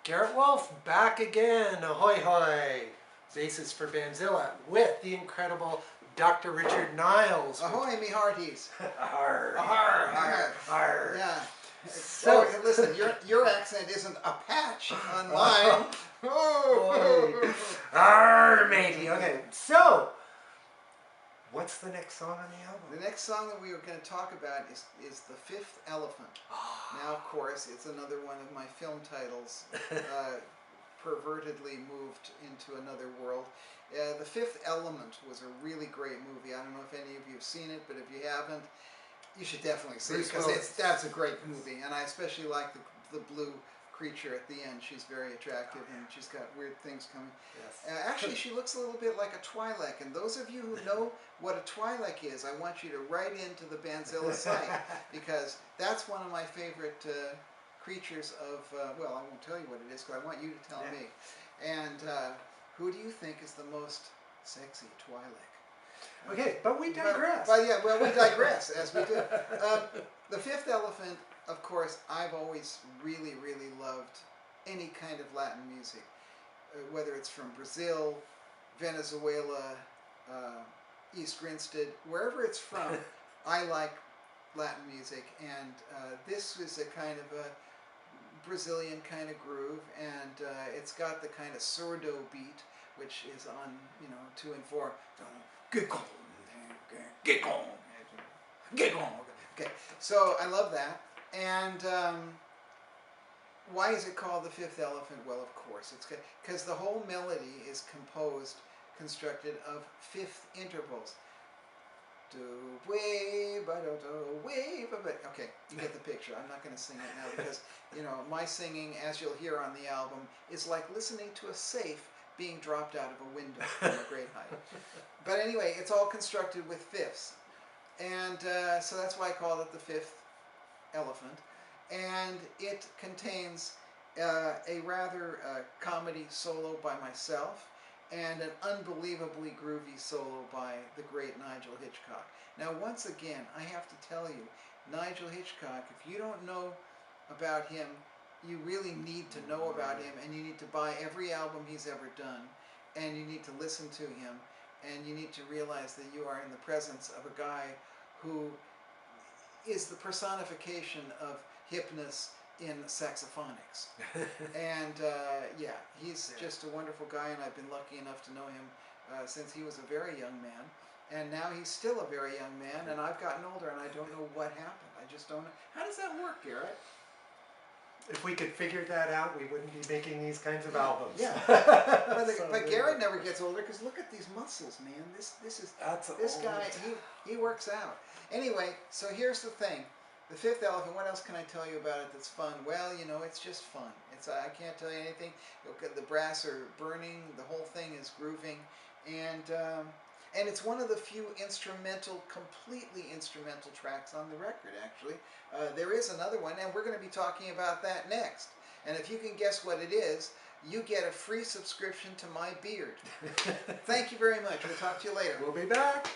Garrett Wolfe back again, ahoy hoy! Bassist for Bandzilla with the incredible Dr. Richard Niles. Ahoy, me hearties! Arr, Arr, arr, arr. Yeah. So, oh, listen, your accent isn't a patch on mine. Oh, arr, matey. Okay, so what's the next song on the album? The next song that we were going to talk about is The Fifth Elephant. Now, of course, it's another one of my film titles, pervertedly moved into another world. The Fifth Element was a really great movie. I don't know if any of you have seen it, but if you haven't, you should definitely see it, because that's a great movie. And I especially like the blue creature at the end. She's very attractive, and she's got weird things coming. Yes. Actually, she looks a little bit like a Twi'lek, and those of you who know what a Twi'lek is, I want you to write into the Bandzilla site, because that's one of my favorite creatures of, well, I won't tell you what it is, because I want you to tell me. And who do you think is the most sexy Twi'lek? Okay, but we digress. But yeah, well, we digress, as we do. The Fifth Elephant, of course, I've always really, really loved any kind of Latin music, whether it's from Brazil, Venezuela, East Grinstead, wherever it's from, I like Latin music, and this was a kind of a Brazilian kind of groove, and it's got the kind of surdo beat, which is on, 2 and 4. Get going, get going, get going. Okay, so I love that. And why is it called The Fifth Elephant? Well, of course, it's because the whole melody is constructed of fifth intervals. Do, way, ba, do, do, way, ba, ba. Okay, you get the picture. I'm not going to sing it now because, my singing, as you'll hear on the album, is like listening to a safe being dropped out of a window from a great height. But anyway, it's all constructed with fifths. And so that's why I call it The Fifth Elephant. And it contains a rather comedy solo by myself and an unbelievably groovy solo by the great Nigel Hitchcock. Now, once again, I have to tell you, Nigel Hitchcock, if you don't know about him, you really need to know about him, and you need to buy every album he's ever done, and you need to listen to him, and you need to realize that you are in the presence of a guy who is the personification of hipness in saxophonics. And yeah, he's just a wonderful guy, and I've been lucky enough to know him since he was a very young man, and now he's still a very young man, and I've gotten older, and I don't know what happened. I just don't know. How does that work, Garrett? If we could figure that out, we wouldn't be making these kinds of albums. Yeah, but Garrett never gets older, because look at these muscles, man. This guy, he works out. Anyway, so here's the thing. The Fifth Elephant, what else can I tell you about it that's fun? Well, it's just fun. I can't tell you anything. The brass are burning, the whole thing is grooving, and it's one of the few completely instrumental tracks on the record, actually. There is another one, and we're going to be talking about that next. And if you can guess what it is, you get a free subscription to my beard. Thank you very much. We'll talk to you later. We'll be back.